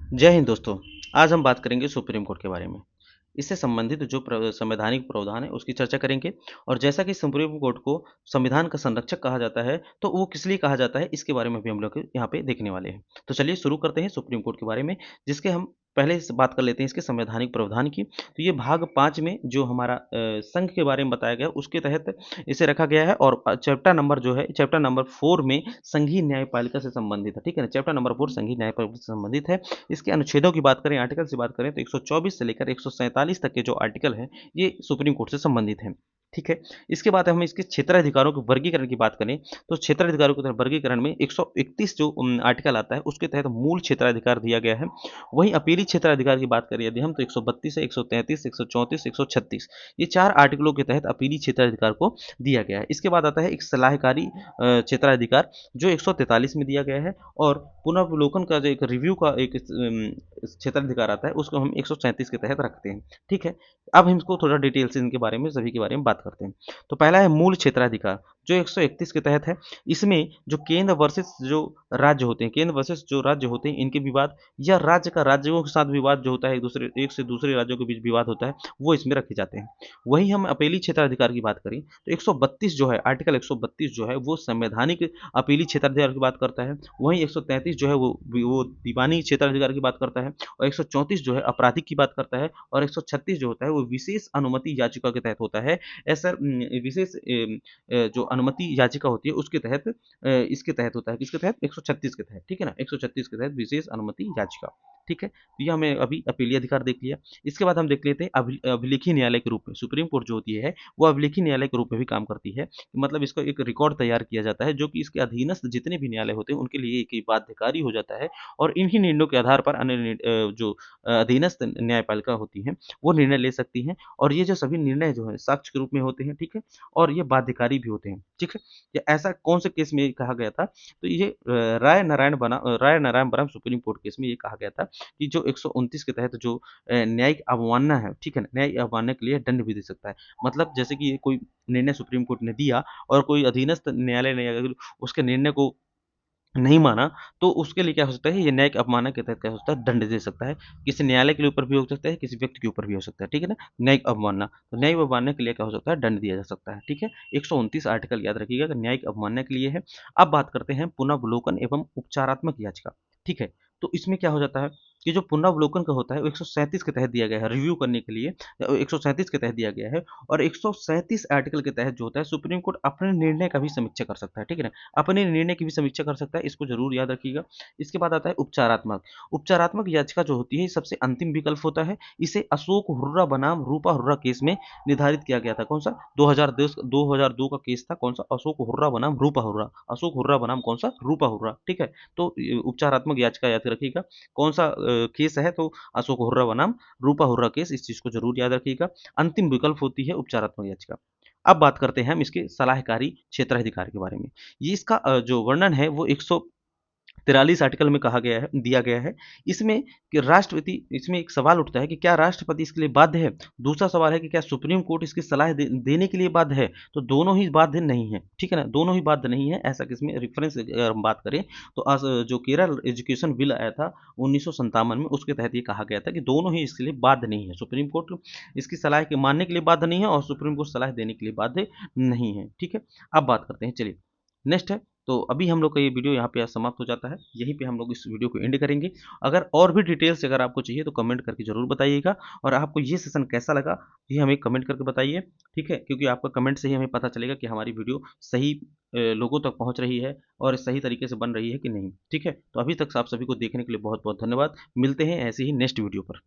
जय हिंद दोस्तों। आज हम बात करेंगे सुप्रीम कोर्ट के बारे में। इससे संबंधित जो संवैधानिक प्रावधान है उसकी चर्चा करेंगे। और जैसा कि सुप्रीम कोर्ट को संविधान का संरक्षक कहा जाता है, तो वो किस लिए कहा जाता है इसके बारे में भी हम लोग यहाँ पे देखने वाले हैं। तो चलिए शुरू करते हैं सुप्रीम कोर्ट के बारे में, जिसके हम पहले से बात कर लेते हैं इसके संवैधानिक प्रावधान की। तो ये भाग 5 में जो हमारा संघ के बारे में बताया गया उसके तहत इसे रखा गया है। और चैप्टर नंबर जो है, चैप्टर नंबर 4 में संघीय न्यायपालिका से संबंधित है। ठीक है ना, चैप्टर नंबर 4 संघीय न्यायपालिका से संबंधित है। इसके अनुच्छेदों की बात करें, आर्टिकल से बात करें, तो 124 से लेकर 147 तक के जो आर्टिकल हैं, ये सुप्रीम कोर्ट से संबंधित हैं। ठीक है। इसके बाद हम इसके क्षेत्राधिकारों के वर्गीकरण की बात करें, तो क्षेत्राधिकारों के वर्गीकरण में 131 जो आर्टिकल आता है उसके तहत मूल क्षेत्राधिकार दिया गया है। वहीं अपीली क्षेत्राधिकार की बात करें यदि हम, तो 132 है, 133, 134, 136, ये 4 आर्टिकलों के तहत अपीली क्षेत्राधिकार को दिया गया है। इसके बाद आता है एक सलाहकारी क्षेत्राधिकार, जो 143 में दिया गया है। और पुनर्वलोकन का जो एक रिव्यू का एक क्षेत्राधिकार आता है उसको हम 137 के तहत रखते हैं। ठीक है। अब हम इसको थोड़ा डिटेल से इनके बारे में, सभी के बारे में बात करते हैं। तो पहला है मूल क्षेत्राधिकार, जो 131 के तहत है। इसमें जो केंद्र वर्सेस जो राज्य होते हैं, केंद्र वर्सेस जो राज्य होते हैं, इनके विवाद, या राज्य का राज्यों के साथ विवाद जो होता है, एक से दूसरे राज्यों के बीच विवाद होता है, वो इसमें रखे जाते हैं। वहीं हम अपीली क्षेत्राधिकार की बात करें, तो 132 जो है, आर्टिकल 132 जो है वो संवैधानिक अपीली क्षेत्राधिकार की बात करता है। वहीं 133 जो है वो दीवानी क्षेत्राधिकार की बात करता है। और 134 जो है आपराधिक की बात करता है। और 136 जो होता है वो विशेष अनुमति याचिका के तहत होता है। ऐसा विशेष जो अनुमति याचिका होती है उसके तहत, इसके तहत होता है, किसके तहत, 136 के तहत। ठीक है ना, 136 के तहत विशेष अनुमति याचिका। ठीक है। तो ये हमें अभी अपीलीय अधिकार देख लिया। इसके बाद हम देख लेते हैं अभिलेखीय न्यायालय के रूप में सुप्रीम कोर्ट जो होती है वो अभिलेखीय न्यायालय के रूप में भी काम करती है। मतलब इसका एक रिकॉर्ड तैयार किया जाता है, जो कि इसके अधीनस्थ जितने भी न्यायालय होते हैं उनके लिए एक बाध्यकारी हो जाता है। और इन्हीं निर्णयों के आधार पर अन्य जो अधीनस्थ न्यायपालिका होती हैं वो निर्णय ले सकती हैं। और ये जो सभी निर्णय जो है साक्ष्य के रूप में होते हैं। ठीक है। और ये बाध्यकारी भी होते हैं। ठीक है। ये ऐसा कौन से केस में कहा गया था, तो ये राय नारायण बनाम सुप्रीम कोर्ट केस में ये कहा गया था कि जो 129 के तहत जो न्यायिक अवमानना है, ठीक है ना, न्यायिक अवमानना के लिए दंड भी दे सकता है। मतलब जैसे कि ये कोई निर्णय सुप्रीम कोर्ट ने दिया और कोई अधीनस्थ न्यायालय ने अगर उसके निर्णय को नहीं माना, तो उसके लिए क्या हो सकता है, ये न्यायिक अवमानना के तहत क्या हो सकता है, दंड दे सकता है। किसी न्यायालय के ऊपर भी हो सकता है, किसी व्यक्ति के ऊपर भी हो सकता है। ठीक है ना, न्यायिक अवमानना, तो न्यायिक अवमानना के लिए क्या हो सकता है, दंड दिया जा सकता है। ठीक है। 129 आर्टिकल याद रखिएगा कि न्यायिक अवमानना के लिए है। अब बात करते हैं पुनर्वलोकन एवं उपचारात्मक याचिका। ठीक है। तो इसमें क्या हो जाता है कि जो पुनर्वलोकन का होता है वो 137 के तहत दिया गया है, रिव्यू करने के लिए 137 के तहत दिया गया है। और 137 आर्टिकल के तहत जो होता है सुप्रीम कोर्ट अपने निर्णय का भी समीक्षा कर सकता है। ठीक है ना, अपने निर्णय की भी समीक्षा कर सकता है, इसको जरूर याद रखिएगा। इसके बाद आता है उपचारात्मक। उपचारात्मक याचिका जो होती है ये सबसे अंतिम विकल्प होता है। इसे अशोक हुर्रा बनाम रूपा हुर्रा केस में निर्धारित किया गया था। कौन सा, 2002 का केस था। कौन सा, अशोक हुर्रा बनाम रूपा हुर्रा, अशोक हुर्रा बनाम कौन सा, रूपा हुर्रा। ठीक है। तो उपचारात्मक याचिका याद रखिएगा कौन सा केस है, तो अशोक हुर्रा बनाम रूपा हुर्रा केस, इस चीज को जरूर याद रखिएगा। अंतिम विकल्प होती है उपचारात्मक याचिका। अब बात करते हैं हम इसके सलाहकारी क्षेत्राधिकार के बारे में। ये इसका जो वर्णन है वो 143 आर्टिकल में कहा गया है, दिया गया है। इसमें कि राष्ट्रपति, इसमें एक सवाल उठता है कि क्या राष्ट्रपति इसके लिए बाध्य है। दूसरा सवाल है कि क्या सुप्रीम कोर्ट इसकी सलाह देने के लिए बाध्य है। तो दोनों ही बाध्य नहीं है। ठीक है ना, दोनों ही बाध्य नहीं है। ऐसा किसमें रेफरेंस अगर हम बात करें, तो जो केरल एजुकेशन बिल आया था 1957 में, उसके तहत ये कहा गया था कि दोनों ही इसके लिए बाध्य नहीं है। सुप्रीम कोर्ट इसकी सलाह के मानने के लिए बाध्य नहीं है और सुप्रीम कोर्ट सलाह देने के लिए बाध्य नहीं है। ठीक है। अब बात करते हैं, चलिए नेक्स्ट है। तो अभी हम लोग का ये वीडियो यहाँ पे आज समाप्त हो जाता है। यहीं पे हम लोग इस वीडियो को एंड करेंगे। अगर और भी डिटेल्स अगर आपको चाहिए तो कमेंट करके ज़रूर बताइएगा। और आपको ये सेशन कैसा लगा ये हमें कमेंट करके बताइए। ठीक है, क्योंकि आपका कमेंट से ही हमें पता चलेगा कि हमारी वीडियो सही लोगों तक पहुँच रही है और सही तरीके से बन रही है कि नहीं। ठीक है। तो अभी तक आप सभी को देखने के लिए बहुत बहुत धन्यवाद। मिलते हैं ऐसे ही नेक्स्ट वीडियो पर।